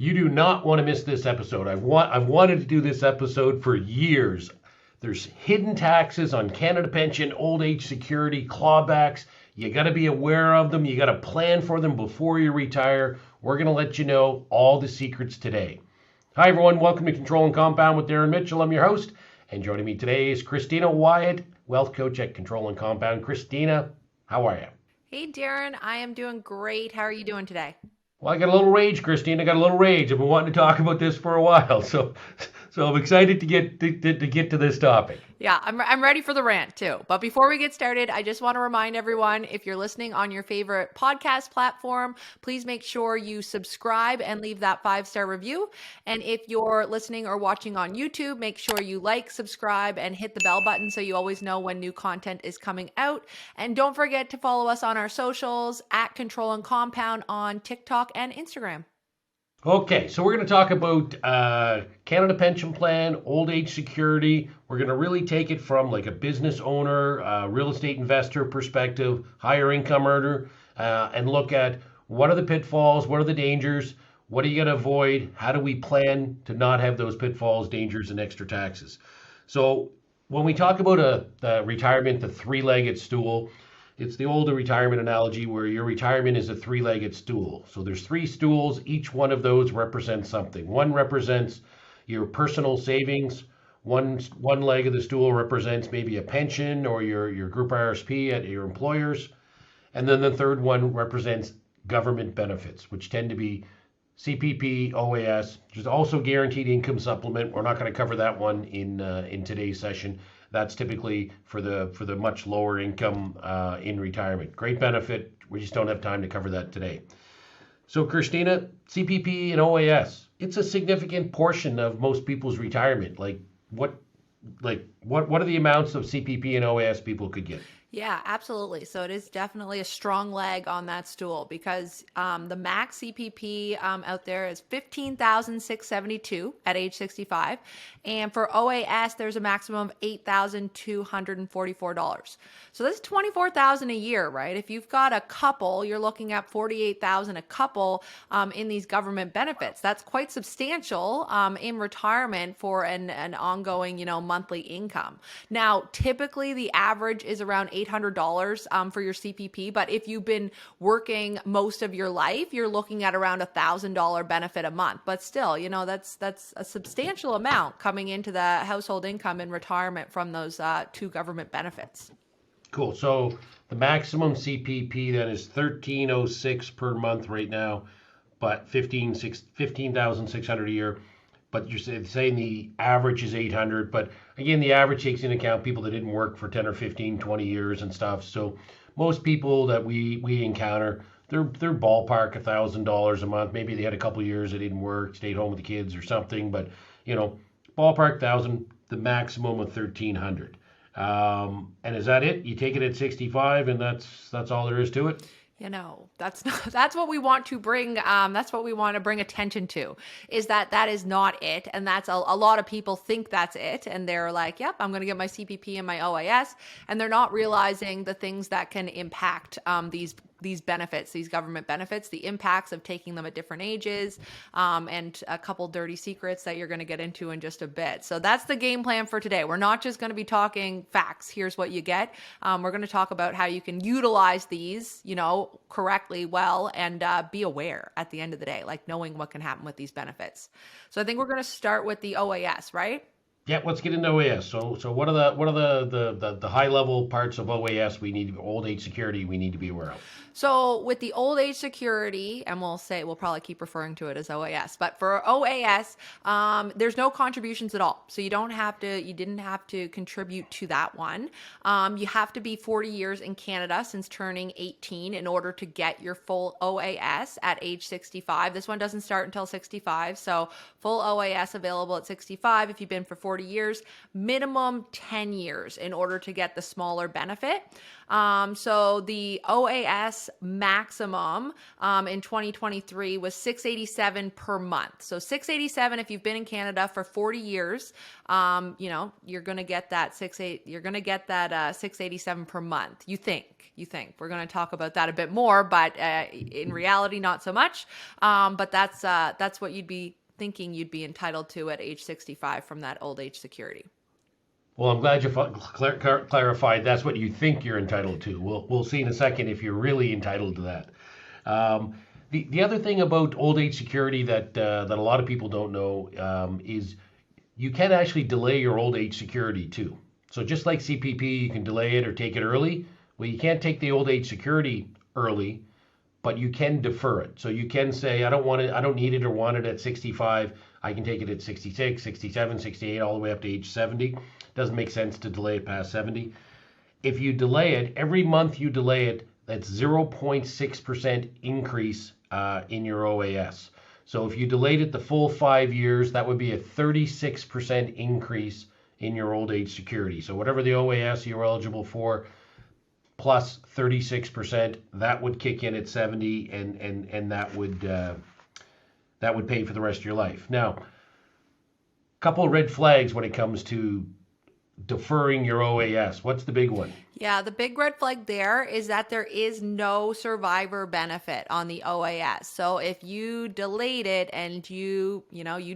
You do not want to miss this episode. I've wanted to do this episode for years. There's hidden taxes on Canada Pension, old age security, clawbacks. You got to be aware of them. You got to plan for them before you retire. We're going to let you know all the secrets today. Hi, everyone. Welcome to Control and Compound with Darren Mitchell. I'm your host. And joining me today is Christina Wyatt, wealth coach at Control and Compound. Christina, how are you? Hey Darren, I am doing great. How are you doing today? Well, I got a little rage, Christine. I got a little rage. I've been wanting to talk about this for a while, so I'm excited to get to this topic. Yeah, I'm ready for the rant too. But before we get started, I just want to remind everyone, if you're listening on your favorite podcast platform, please make sure you subscribe and leave that 5-star review. And if you're listening or watching on YouTube, make sure you like, subscribe, and hit the bell button so you always know when new content is coming out. And don't forget to follow us on our socials at Control and Compound on TikTok and Instagram. Okay, so we're going to talk about Canada Pension Plan, old age security. We're going to really take it from like a business owner, real estate investor perspective, higher income earner, and look at what are the pitfalls, what are the dangers, what are you going to avoid, how do we plan to not have those pitfalls, dangers, and extra taxes. So when we talk about a retirement, the three-legged stool, it's the older retirement analogy where your retirement is a three-legged stool. So there's three stools. Each one of those represents something. One represents your personal savings. One leg of the stool represents maybe a pension or your group RSP at your employers. And then the third one represents government benefits, which tend to be CPP, OAS, which is also guaranteed income supplement. We're not going to cover that one in today's session. That's typically for the much lower income in retirement. Great benefit. We just don't have time to cover that today. So Christina, CPP and OAS, it's a significant portion of most people's retirement. What are the amounts of CPP and OAS people could get? Yeah, absolutely. So it is definitely a strong leg on that stool because the max CPP out there is $15,672 at age 65. And for OAS, there's a maximum of $8,244. So that's $24,000 a year, right? If you've got a couple, you're looking at $48,000 a couple in these government benefits. That's quite substantial in retirement for an ongoing, monthly income. Now, typically the average is around $800 for your CPP. But if you've been working most of your life, you're looking at around $1,000 benefit a month. But still, that's a substantial amount coming into the household income in retirement from those two government benefits. Cool. So the maximum CPP then is $1,306 per month right now, but $15,600 a year. But you're saying the average is 800. But again, the average takes into account people that didn't work for 10 or 15, 20 years and stuff. So most people that we encounter, they're ballpark $1,000 a month. Maybe they had a couple of years they didn't work, stayed home with the kids or something. But ballpark 1,000, the maximum of 1,300. And is that it? You take it at 65, and that's all there is to it. That's what we want to bring. That's what we want to bring attention to, is that is not it. And that's a lot of people think that's it. And they're like, yep, I'm going to get my CPP and my OAS. And they're not realizing the things that can impact these benefits, these government benefits, the impacts of taking them at different ages, and a couple dirty secrets that you're going to get into in just a bit. So that's the game plan for today. We're not just going to be talking facts. Here's what you get. We're going to talk about how you can utilize these, correctly, well, and be aware at the end of the day, like knowing what can happen with these benefits. So I think we're going to start with the OAS, right? Yeah, let's get into OAS. So what are the high level parts of OAS old age security we need to be aware of? So with the old age security, and we'll probably keep referring to it as OAS, but for OAS, there's no contributions at all. So you didn't have to contribute to that one. You have to be 40 years in Canada since turning 18 in order to get your full OAS at age 65. This one doesn't start until 65. So full OAS available at 65 if you've been for 40 40 years, minimum 10 years in order to get the smaller benefit. So the OAS maximum in 2023 was $687 per month. So $687 if you've been in Canada for 40 years, you're going to get that $687 per month. You think we're going to talk about that a bit more, but in reality, not so much. But that's what you'd be thinking you'd be entitled to at age 65 from that old age security. Well, I'm glad you clarified that's what you think you're entitled to. We'll see in a second if you're really entitled to that. The other thing about old age security that a lot of people don't know is you can actually delay your old age security too. So just like CPP, you can delay it or take it early. Well, you can't take the old age security early, but you can defer it. So you can say, I don't want it, I don't need it or want it at 65. I can take it at 66, 67, 68, all the way up to age 70. Doesn't make sense to delay it past 70. If you delay it, every month you delay it, that's 0.6% increase in your OAS. So if you delayed it the full 5 years, that would be a 36% increase in your old age security. So whatever the OAS you're eligible for, plus 36%, that would kick in at 70, and that would pay for the rest of your life. Now, a couple of red flags when it comes to deferring your OAS. What's the big one? Yeah, the big red flag there is that there is no survivor benefit on the OAS. So if you delayed it and you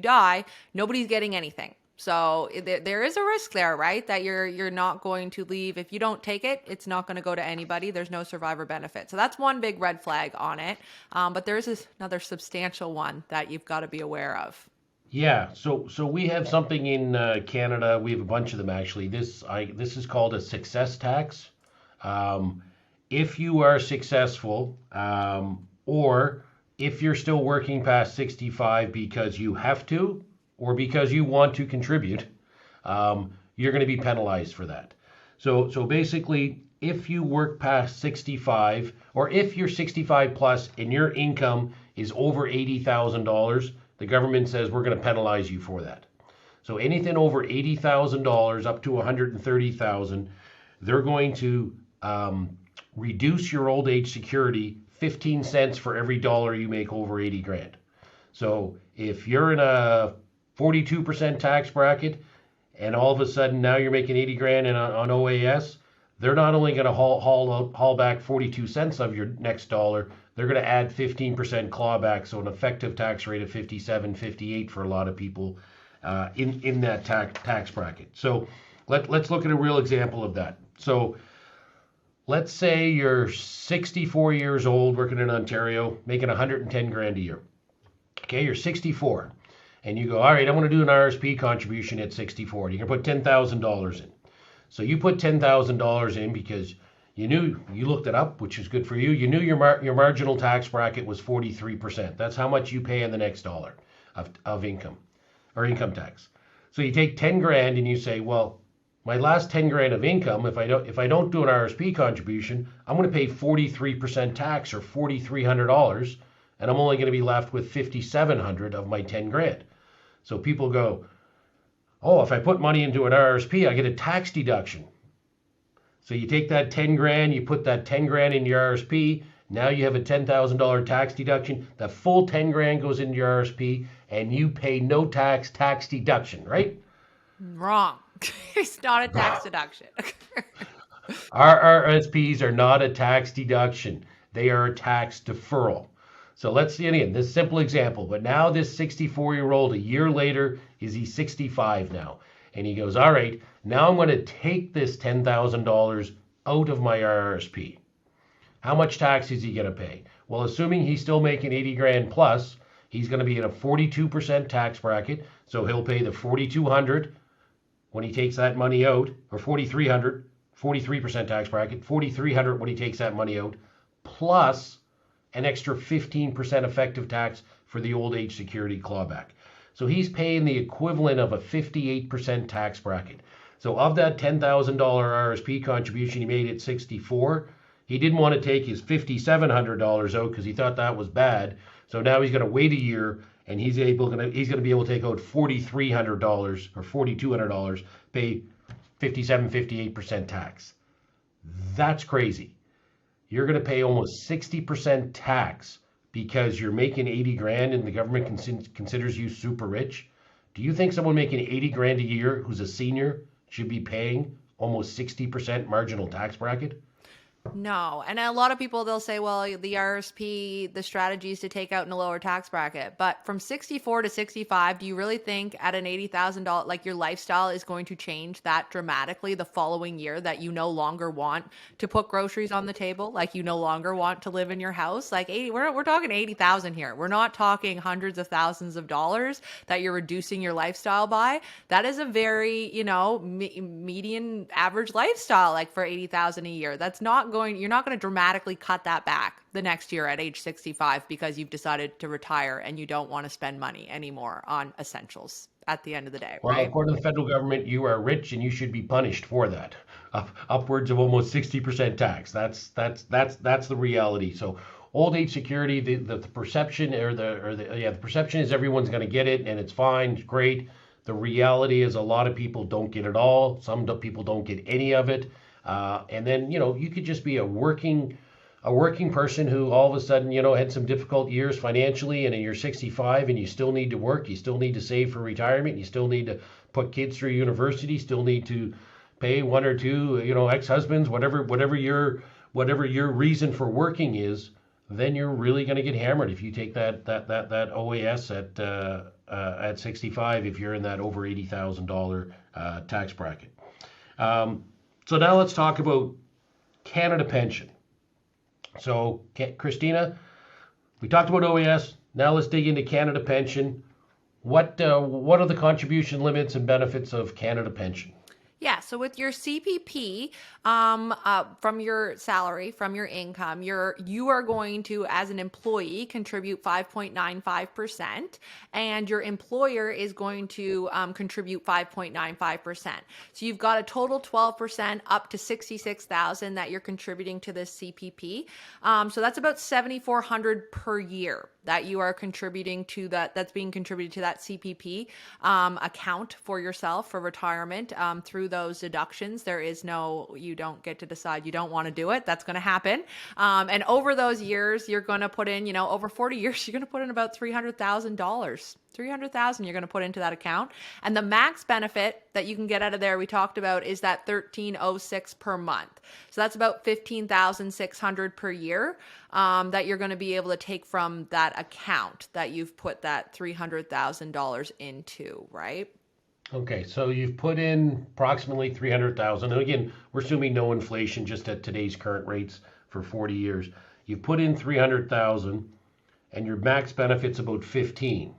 die, nobody's getting anything. So there is a risk there, right? That you're not going to leave. If you don't take it, it's not going to go to anybody. There's no survivor benefit. So that's one big red flag on it. But there's another substantial one that you've got to be aware of. Yeah, so we have something in Canada. We have a bunch of them actually. This is called a success tax. If you are successful, or if you're still working past 65 because you have to, or because you want to contribute, you're going to be penalized for that. So basically, if you work past 65, or if you're 65 plus and your income is over $80,000, the government says we're going to penalize you for that. So anything over $80,000 up to $130,000, they're going to reduce your old age security 15 cents for every dollar you make over 80 grand. So if you're in a 42% tax bracket and all of a sudden now you're making 80 grand on OAS, they're not only going to haul back 42 cents of your next dollar, they're going to add 15% clawback, so an effective tax rate of 57, 58 for a lot of people in that tax bracket. So let's look at a real example of that. So let's say you're 64 years old, working in Ontario, making 110 grand a year. Okay, you're 64, and you go, all right, I want to do an RSP contribution at 64. You're going to put $10,000 in. So you put $10,000 in because you looked it up, which is good for you. You knew your marginal tax bracket was 43%. That's how much you pay on the next dollar of income or income tax. So you take 10 grand and you say, well, my last 10 grand of income, if I don't do an RSP contribution, I'm going to pay 43% tax or $4,300, and I'm only going to be left with $5,700 of my 10 grand. So people go, oh, if I put money into an RSP, I get a tax deduction. So you take that 10 grand, you put that 10 grand in your RSP. Now you have a $10,000 tax deduction. The full 10 grand goes into your RSP and you pay no tax deduction, right? Wrong. It's not a tax deduction. Our RSPs are not a tax deduction. They are a tax deferral. So let's see again, this simple example. But now this 64-year-old, a year later, he's 65 now. And he goes, all right, now I'm going to take this $10,000 out of my RSP. How much tax is he going to pay? Well, assuming he's still making 80 grand plus, he's going to be in a 42% tax bracket. So he'll pay the $4,200 when he takes that money out, or $4,300, 43% tax bracket, $4,300 when he takes that money out, plus an extra 15% effective tax for the old age security clawback. So he's paying the equivalent of a 58% tax bracket. So of that $10,000 RSP contribution he made at 64, he didn't want to take his $5,700 out because he thought that was bad. So now he's going to wait a year and he's gonna be able to take out $4,300 or $4,200, pay 57-58% tax. That's crazy. You're gonna pay almost 60% tax because you're making 80 grand and the government considers you super rich. Do you think someone making 80 grand a year who's a senior should be paying almost 60% marginal tax bracket? No. And a lot of people, they'll say, well, the RSP, the strategy is to take out in a lower tax bracket. But from 64 to 65, do you really think at an $80,000, like your lifestyle is going to change that dramatically the following year, that you no longer want to put groceries on the table? Like you no longer want to live in your house? Like we're talking 80,000 here. We're not talking hundreds of thousands of dollars that you're reducing your lifestyle by. That is a very, median average lifestyle, like for 80,000 a year. You're not going to dramatically cut that back the next year at age 65 because you've decided to retire and you don't want to spend money anymore on essentials at the end of the day, Well, right? according to the federal government, you are rich and you should be punished for that. Upwards of almost 60% tax. That's the reality. So old age security, the perception the perception is everyone's going to get it and it's fine, it's great. The reality is a lot of people don't get it all. Some people don't get any of it. And then, you could just be a working person who all of a sudden, had some difficult years financially, and then you're 65 and you still need to work, you still need to save for retirement, you still need to put kids through university, still need to pay one or two, ex-husbands, whatever your reason for working is, then you're really going to get hammered if you take that OAS at 65 if you're in that over $80,000 tax bracket. So now let's talk about Canada pension. So, Christina, we talked about OAS. Now let's dig into Canada pension. What are the contribution limits and benefits of Canada pension? Yeah, so with your CPP, from your salary, from your income, you are going to, as an employee, contribute 5.95%, and your employer is going to contribute 5.95%. So you've got a total 12% up to 66,000 that you're contributing to this CPP. So that's about 7,400 per year that you are contributing to that's being contributed to that CPP account for yourself for retirement through those deductions. You don't get to decide you don't want to do it. That's going to happen. And over those years, you're going to put in, over 40 years, you're going to put in about $300,000. 300,000 you're going to put into that account. And the max benefit that you can get out of there, we talked about, is that 1306 per month. So that's about 15,600 per year that you're going to be able to take from that account that you've put that $300,000 into, right? Okay, so you've put in approximately 300,000. And again, we're assuming no inflation, just at today's current rates for 40 years. You've put in 300,000 and your max benefit's about 15.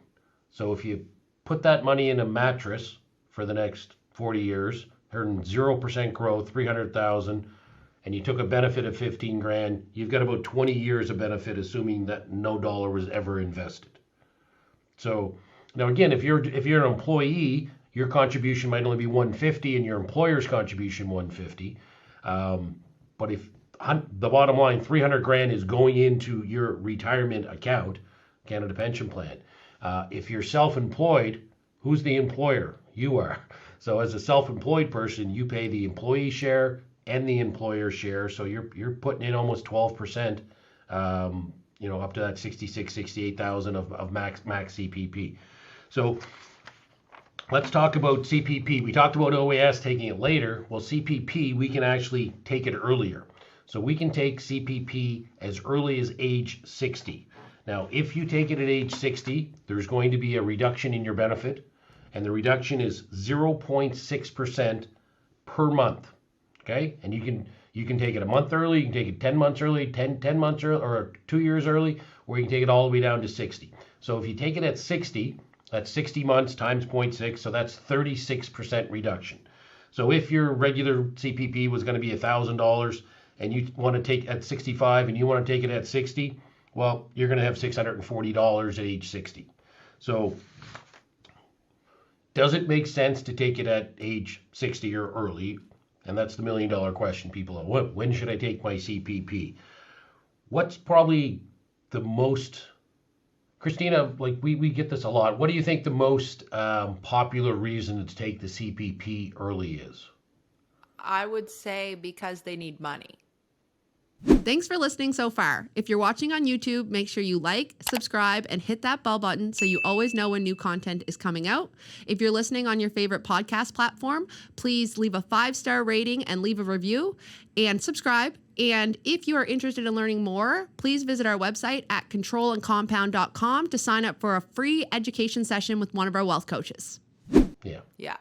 So if you put that money in a mattress for the next 40 years, earn 0% growth, 300,000, and you took a benefit of 15 grand, you've got about 20 years of benefit, assuming that no dollar was ever invested. So now again, if you're an employee, your contribution might only be 150 and your employer's contribution 150. But if the bottom line, 300 grand is going into your retirement account, Canada Pension Plan. If you're self-employed, who's the employer? You are. So as a self-employed person, you pay the employee share and the employer share. So you're putting in almost 12%, up to that 68,000 of max CPP. So let's talk about CPP. We talked about OAS taking it later. Well, CPP, we can actually take it earlier. So we can take CPP as early as age 60. Now, if you take it at age 60, there's going to be a reduction in your benefit, and the reduction is 0.6% per month. Okay, and you can take it a month early, you can take it 10 months early, 10 months early, or 2 years early, or you can take it all the way down to 60. So if you take it at 60, that's 60 months times 0.6, so that's 36% reduction. So if your regular CPP was going to be $1,000 and you want to take at 65 and you want to take it at 60, well, you're going to have $640 at age 60. So does it make sense to take it at age 60 or early? And that's the $1 million question people have. When should I take my CPP? What's probably the most Christina, like we get this a lot. What do you think the most popular reason to take the CPP early is? I would say because they need money. Thanks for listening so far. If you're watching on YouTube, make sure you like, subscribe, and hit that bell button so you always know when new content is coming out. If you're listening on your favorite podcast platform, please leave a 5-star rating and leave a review and subscribe. And if you are interested in learning more, please visit our website at controlandcompound.com to sign up for a free education session with one of our wealth coaches. Yeah. Yeah.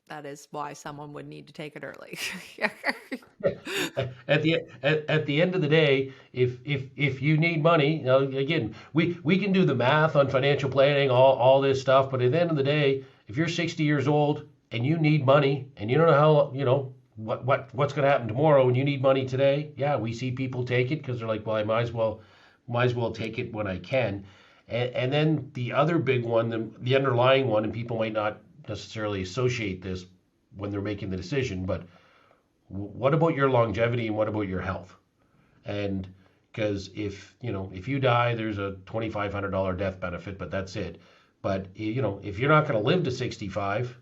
That is why someone would need to take it early. At the end of the day, if you need money, again, we can do the math on financial planning, all this stuff, but at the end of the day, if you're 60 years old and you need money and you don't know how, what's going to happen tomorrow and you need money today, yeah, we see people take it because they're like, well, I might as well take it when I can. And then the other big one, the underlying one, and people might not necessarily associate this when they're making the decision, but what about your longevity and what about your health? And because if you die, there's a $2,500 death benefit, but that's it. But if you're not going to live to 65,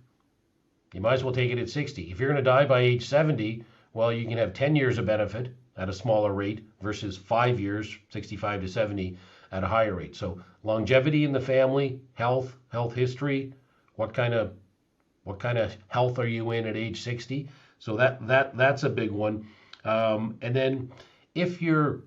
you might as well take it at 60. If you're going to die by age 70, well, you can have 10 years of benefit at a smaller rate versus 5 years, 65 to 70, at a higher rate. So longevity in the family, health history, what kind of health are you in at age 60? So that's a big one. And then if you're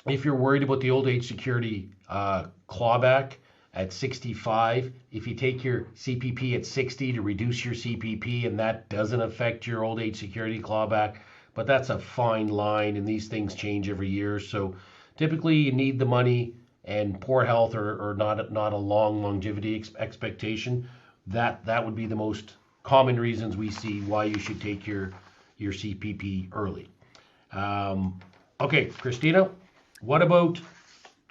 worried about the old age security clawback at 65, if you take your CPP at 60 to reduce your CPP, and that doesn't affect your old age security clawback, but that's a fine line, and these things change every year. So typically you need the money, and poor health or not a long longevity expectation. That would be the most common reasons we see why you should take your CPP early. Okay, Christina, what about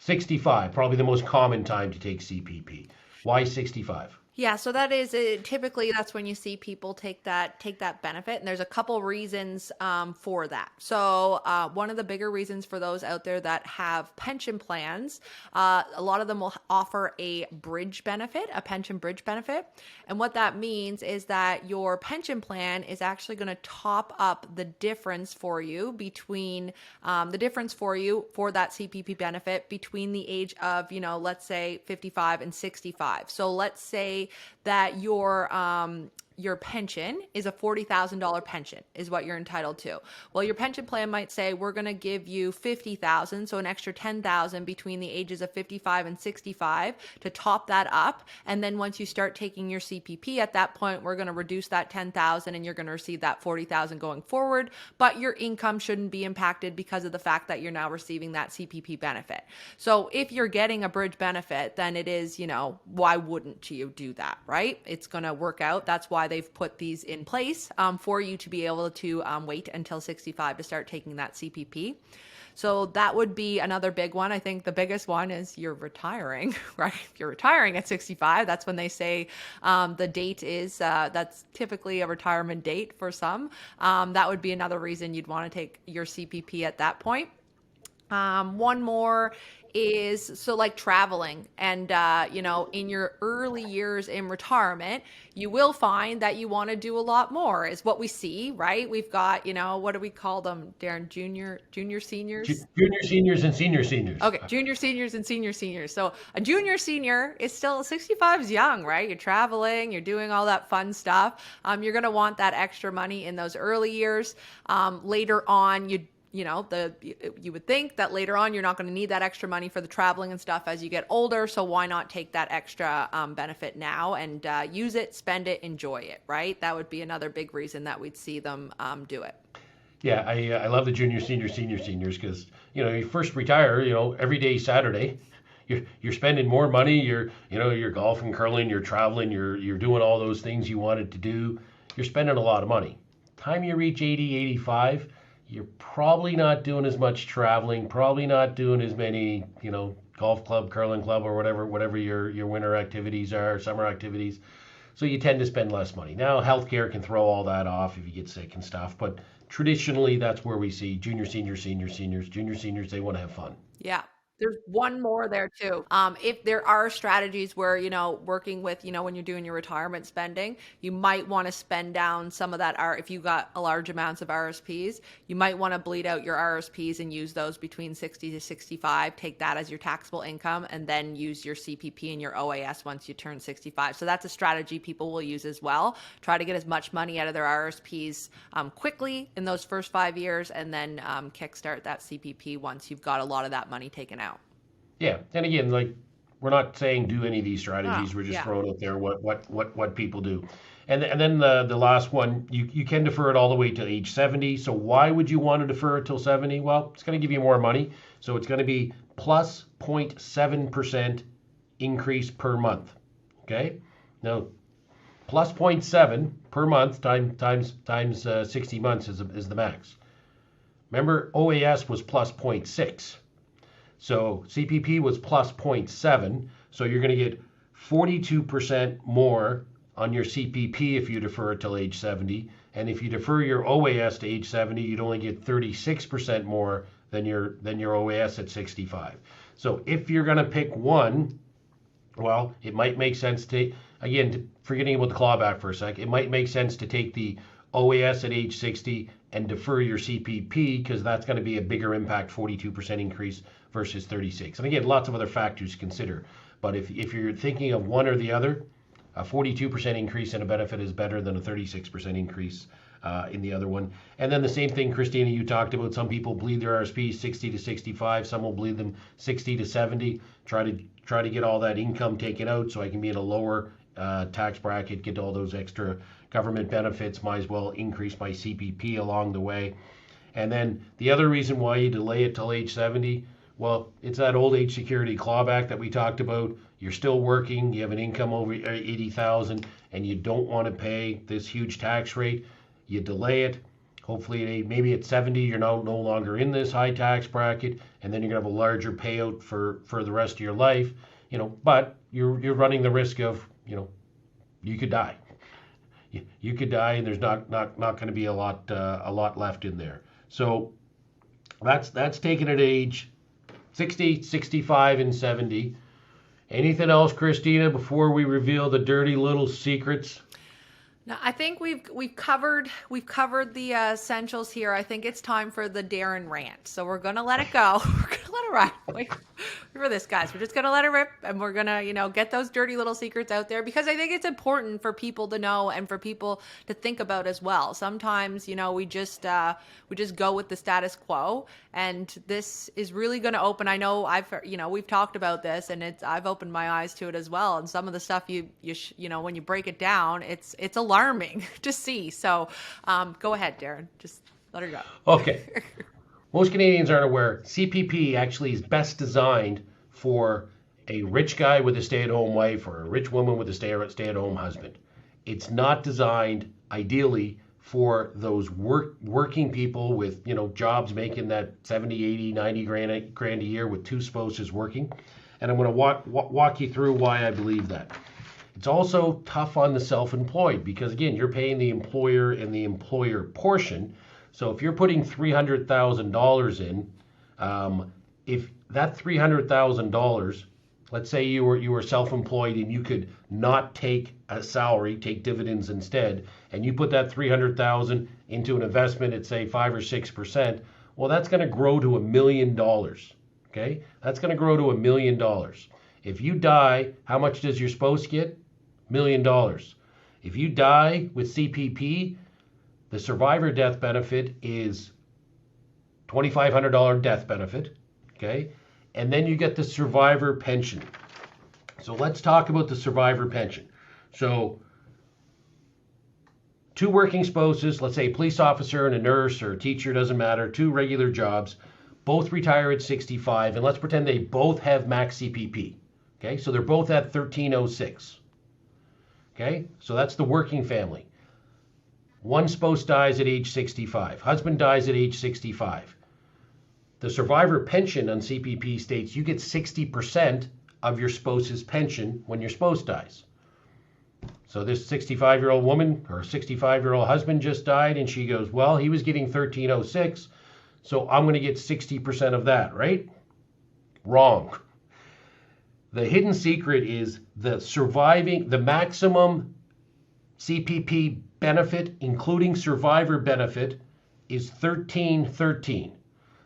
65? Probably the most common time to take CPP. Why 65? Yeah, so that is typically that's when you see people take that benefit, and there's a couple reasons for that. So one of the bigger reasons for those out there that have pension plans, a lot of them will offer a bridge benefit, a pension bridge benefit, and what that means is that your pension plan is actually going to top up the difference for you between for that CPP benefit between the age of let's say 55 and 65. So let's say that your pension is a $40,000 pension is what you're entitled to. Well, your pension plan might say we're going to give you $50,000, so an extra $10,000 between the ages of 55 and 65 to top that up. And then once you start taking your CPP, at that point we're going to reduce that $10,000 and you're going to receive that $40,000 going forward, but your income shouldn't be impacted because of the fact that you're now receiving that CPP benefit. So if you're getting a bridge benefit, then it is, why wouldn't you do that, right? It's going to work out. That's why they've put these in place for you to be able to wait until 65 to start taking that CPP. So that would be another big one. I think the biggest one is you're retiring, right? If you're retiring at 65, that's when they say the date is, that's typically a retirement date for some. That would be another reason you'd want to take your CPP at that point. One more is so like traveling and, in your early years in retirement, you will find that you want to do a lot more is what we see, right? We've got, what do we call them, Darren? Junior seniors? Junior seniors and senior seniors. Okay, junior seniors and senior seniors. So a junior senior is still 65 is young, right? You're traveling, you're doing all that fun stuff. You're going to want that extra money in those early years. Later on, you would think that later on you're not going to need that extra money for the traveling and stuff as you get older. So why not take that extra benefit now and use it, spend it, enjoy it, right? That would be another big reason that we'd see them do it. Yeah, I love the junior, senior, seniors because you first retire. Every day Saturday, you're spending more money. You're golfing, curling, you're traveling, you're doing all those things you wanted to do. You're spending a lot of money. Time you reach 80, 85. You're probably not doing as much traveling, probably not doing as many, golf club, curling club, or whatever your winter activities are, summer activities. So you tend to spend less money. Now, healthcare can throw all that off if you get sick and stuff, but traditionally that's where we see junior, seniors. Junior seniors, they want to have fun. Yeah. There's one more there too. If there are strategies where, working with, when you're doing your retirement spending, you might want to spend down some of that if you got a large amounts of RSPs, you might want to bleed out your RSPs and use those between 60 to 65, take that as your taxable income, and then use your CPP and your OAS once you turn 65. So that's a strategy people will use as well. Try to get as much money out of their RSPs quickly in those first 5 years, and then kickstart that CPP once you've got a lot of that money taken out. Yeah, and again, like we're not saying do any of these strategies. Oh, We're just yeah. throwing out there what people do. And then the last one, you can defer it all the way to age 70. So why would you want to defer it till 70? Well, it's going to give you more money. So it's going to be plus 0.7% increase per month. Okay? Now, plus 0.7 per month times 60 months is the max. Remember, OAS was plus 0.6. So CPP was plus 0.7. So you're going to get 42% more on your CPP if you defer it till age 70. And if you defer your OAS to age 70, you'd only get 36% more than your OAS at 65. So if you're going to pick one, well, it might make sense to, again, forgetting about the clawback for a sec, it might make sense to take the OAS at age 60 and defer your CPP because that's going to be a bigger impact, 42% increase versus 36. And again, lots of other factors to consider. But if you're thinking of one or the other, a 42% increase in a benefit is better than a 36% increase in the other one. And then the same thing, Christina, you talked about. Some people bleed their RSPs 60 to 65. Some will bleed them 60 to 70. Try to get all that income taken out so I can be in a lower tax bracket, get all those extra government benefits. Might as well increase my CPP along the way. And then the other reason why you delay it till age 70, well, it's that old age security clawback that we talked about. You're still working, you have an income over 80,000, and you don't want to pay this huge tax rate. You delay it. Hopefully, maybe at 70, you're no longer in this high tax bracket, and then you're gonna have a larger payout for the rest of your life. But you're running the risk of, you could die. You could die, and there's not going to be a lot left in there. So that's taken at age 60, 65, and 70. Anything else, Christina, before we reveal the dirty little secrets? No, I think we've covered the essentials here. I think it's time for the Darren rant. So we're gonna let it go. We're gonna let it ride. Wait for this, guys. We're just gonna let it rip, and we're gonna, get those dirty little secrets out there because I think it's important for people to know and for people to think about as well. Sometimes, we just go with the status quo, and this is really gonna open. I know we've talked about this, and I've opened my eyes to it as well. And some of the stuff you when you break it down, it's alarming to see. So go ahead, Darren. Just let her go. Okay. Most Canadians aren't aware CPP actually is best designed for a rich guy with a stay-at-home wife or a rich woman with a stay-at-home husband. It's not designed ideally for those working people with jobs making that 70, 80, 90 grand a year with two spouses working. And I'm going to walk you through why I believe that. It's also tough on the self-employed because, again, you're paying the employer and the employer portion. So if you're putting $300,000 in, if that $300,000, let's say you were self-employed and you could not take a salary, take dividends instead, and you put that $300,000 into an investment at say 5 or 6%, well, that's going to grow to $1 million. Okay, that's going to grow to $1 million. If you die, how much does your spouse get? $1 million. If you die with CPP, the survivor death benefit is $2,500 death benefit. Okay, and then you get the survivor pension. So let's talk about the survivor pension. So two working spouses, let's say a police officer and a nurse or a teacher, doesn't matter, two regular jobs, both retire at 65, and let's pretend they both have max CPP. Okay, so they're both at 1306. Okay, so that's the working family. One spouse dies at age 65. Husband dies at age 65. The survivor pension on CPP states you get 60% of your spouse's pension when your spouse dies. So this 65-year-old woman or 65-year-old husband just died, and she goes, well, he was getting 1306, so I'm going to get 60% of that, right? Wrong. The hidden secret is the maximum CPP benefit, including survivor benefit, is 1313.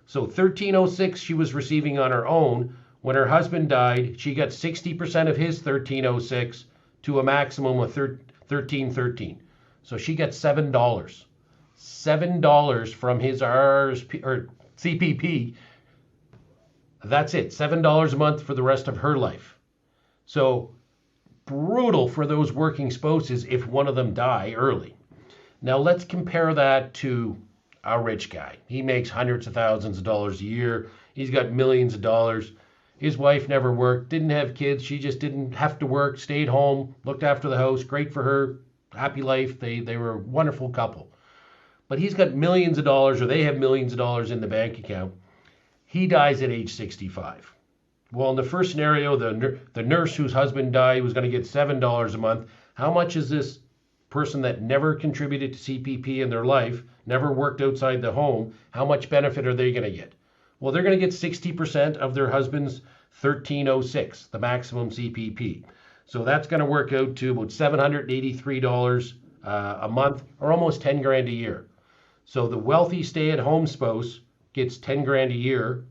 So 1306 she was receiving on her own. When her husband died, she got 60% of his 1306 to a maximum of 1313. So she got $7. $7 from his RSP or CPP. That's it. $7 a month for the rest of her life. So brutal for those working spouses if one of them die early. Now let's compare that to a rich guy. He makes hundreds of thousands of dollars a year. He's got millions of dollars. His wife never worked, didn't have kids. She just didn't have to work, stayed home, looked after the house. Great for her. Happy life. They were a wonderful couple. But he's got millions of dollars, or they have millions of dollars in the bank account. He dies at age 65. Well, in the first scenario, the nurse whose husband died was going to get $7 a month. How much is this person that never contributed to CPP in their life, never worked outside the home, how much benefit are they going to get? Well, they're going to get 60% of their husband's 1306, the maximum CPP. So that's going to work out to about $783 a month, or almost 10 grand a year. So the wealthy stay-at-home spouse gets 10 grand a year.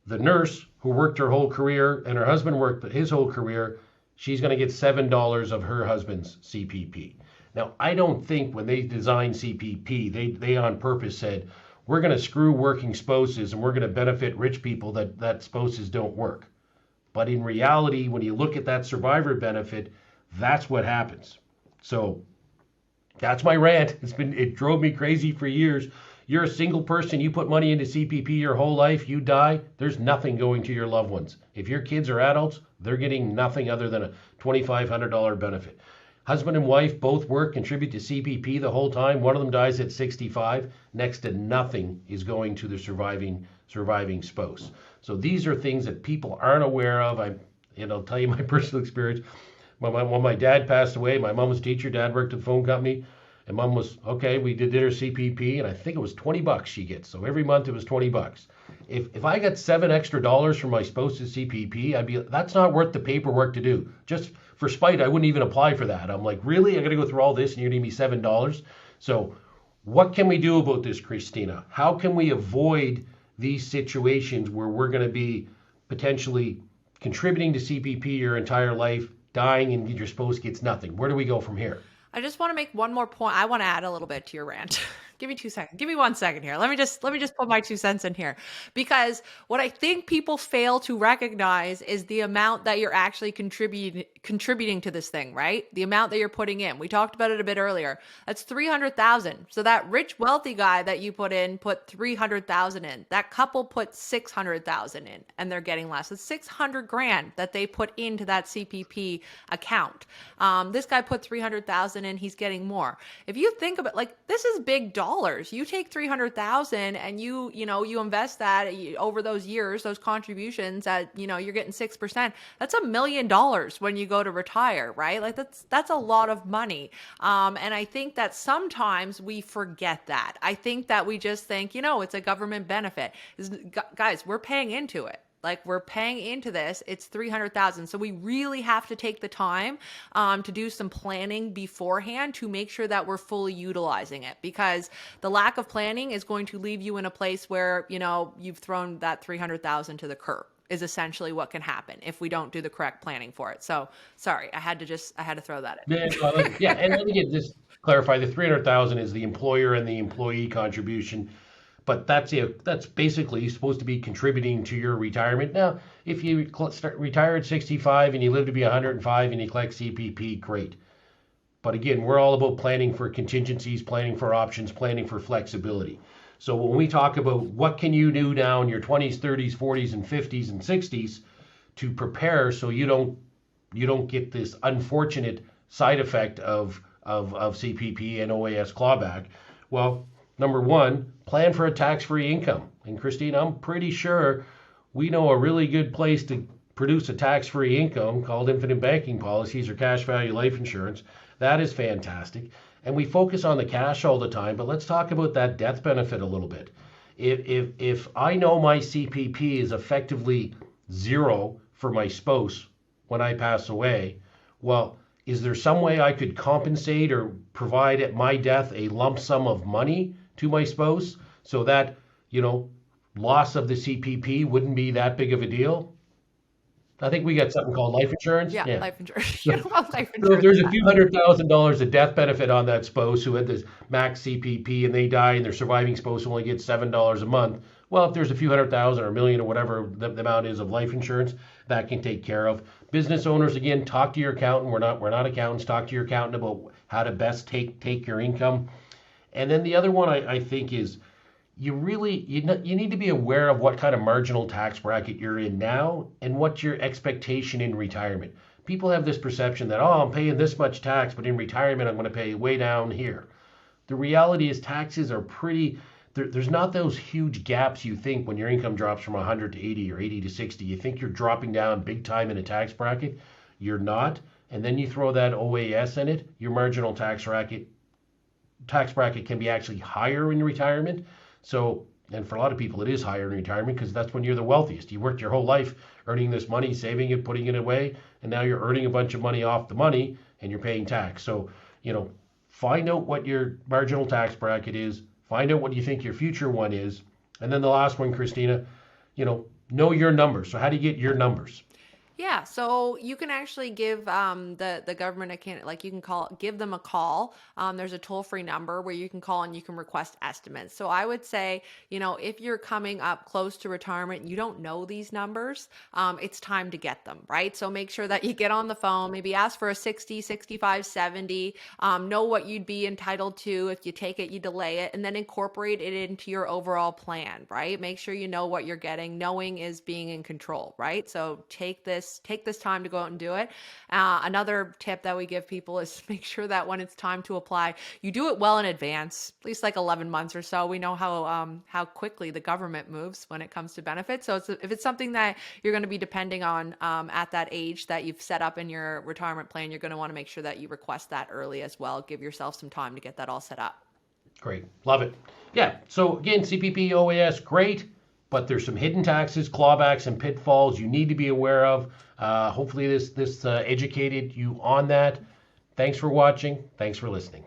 The nurse who worked her whole career and her husband worked his whole career, she's going to get $7 of her husband's CPP. Now, I don't think when they designed CPP, they on purpose said, we're going to screw working spouses and we're going to benefit rich people that spouses don't work. But in reality, when you look at that survivor benefit, that's what happens. So that's my rant. It drove me crazy for years. You're a single person, you put money into CPP your whole life, you die, there's nothing going to your loved ones. If your kids are adults, they're getting nothing other than a $2,500 benefit. Husband and wife both work, contribute to CPP the whole time. One of them dies at 65. Next to nothing is going to the surviving spouse. So these are things that people aren't aware of. I'll tell you my personal experience. When my dad passed away, my mom was a teacher, dad worked at the phone company. And mom was, okay, we did her CPP, and I think it was $20 she gets. So every month it was $20. If I got $7 extra from my spouse's CPP, that's not worth the paperwork to do. Just for spite, I wouldn't even apply for that. I'm like, really? I got to go through all this and you're going to give me $7? So what can we do about this, Christina? How can we avoid these situations where we're going to be potentially contributing to CPP your entire life, dying, and your spouse gets nothing? Where do we go from here? I just want to make one more point. I want to add a little bit to your rant. Give me 2 seconds. Give me 1 second here. Let me just put my 2 cents in here, because what I think people fail to recognize is the amount that you're actually contributing to this thing, right? The amount that you're putting in. We talked about it a bit earlier. That's 300,000. So that rich wealthy guy that you put 300,000 in. That couple put 600,000 in, and they're getting less. It's 600 grand that they put into that CPP account. This guy put 300,000 in. He's getting more. If you think about, like, this is big dollars. You take 300,000 and you invest that over those years, those contributions at, you're getting 6%. That's $1 million when you go to retire, right? Like that's a lot of money. And I think that sometimes we forget that. I think that we just think, it's a government benefit. Guys, we're paying into it. Like, we're paying into this. It's 300,000. So we really have to take the time to do some planning beforehand to make sure that we're fully utilizing it, because the lack of planning is going to leave you in a place where, you've thrown that 300,000 to the curb, is essentially what can happen if we don't do the correct planning for it. So sorry, I had to throw that in. Yeah. And let me just clarify, the 300,000 is the employer and the employee contribution. But that's basically supposed to be contributing to your retirement. Now, if you retire at 65 and you live to be 105 and you collect CPP, great. But again, we're all about planning for contingencies, planning for options, planning for flexibility. So when we talk about what can you do now in your 20s, 30s, 40s, and 50s and 60s to prepare so you don't get this unfortunate side effect of CPP and OAS clawback, well, number one, plan for a tax-free income. And Christine, I'm pretty sure we know a really good place to produce a tax-free income called infinite banking policies or cash value life insurance. That is fantastic. And we focus on the cash all the time, but let's talk about that death benefit a little bit. If I know my CPP is effectively zero for my spouse when I pass away, well, is there some way I could compensate or provide at my death a lump sum of money to my spouse so that, loss of the CPP wouldn't be that big of a deal? I think we got something called life insurance. Yeah, Yeah. life insurance. You know what life So if insurance there's is a few $100,000 of death benefit on that spouse who had this max CPP and they die and their surviving spouse only gets $7 a month, well, if there's a few 100,000 or a million or whatever the amount is of life insurance, that can take care of. Business owners, again, talk to your accountant. We're not accountants. Talk to your accountant about how to best take your income. And then the other one I think is you need to be aware of what kind of marginal tax bracket you're in now and what's your expectation in retirement. People have this perception that, I'm paying this much tax, but in retirement I'm going to pay way down here. The reality is taxes are there's not those huge gaps you think when your income drops from 100 to 80 or 80 to 60. You think you're dropping down big time in a tax bracket. You're not. And then you throw that OAS in it, your marginal tax bracket can be actually higher in retirement. So, and for a lot of people, it is higher in retirement because that's when you're the wealthiest. You worked your whole life earning this money, saving it, putting it away, and now you're earning a bunch of money off the money and you're paying tax. So, find out what your marginal tax bracket is, find out what you think your future one is, and then the last one, Christina, know your numbers. So how do you get your numbers? Yeah, so you can actually give the government you can give them a call. There's a toll-free number where you can call and you can request estimates. So I would say, if you're coming up close to retirement and you don't know these numbers, it's time to get them, right? So make sure that you get on the phone, maybe ask for a 60, 65, 70, know what you'd be entitled to. If you take it, you delay it, and then incorporate it into your overall plan, right? Make sure you know what you're getting. Knowing is being in control, right? So take this time to go out and do it. Another tip that we give people is make sure that when it's time to apply, you do it well in advance, at least like 11 months or so. We know how quickly the government moves when it comes to benefits. So if it's something that you're going to be depending on at that age that you've set up in your retirement plan, you're going to want to make sure that you request that early as well. Give yourself some time to get that all set up. Great. Love it. Yeah. So again, CPP, OAS, great. But there's some hidden taxes, clawbacks, and pitfalls you need to be aware of. Hopefully this educated you on that. Thanks for watching. Thanks for listening.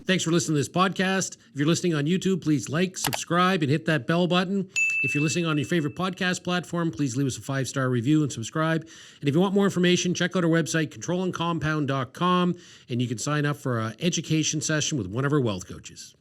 Thanks for listening to this podcast. If you're listening on YouTube, please like, subscribe, and hit that bell button. If you're listening on your favorite podcast platform, please leave us a 5-star review and subscribe. And if you want more information, check out our website, controllandcompound.com, and you can sign up for an education session with one of our wealth coaches.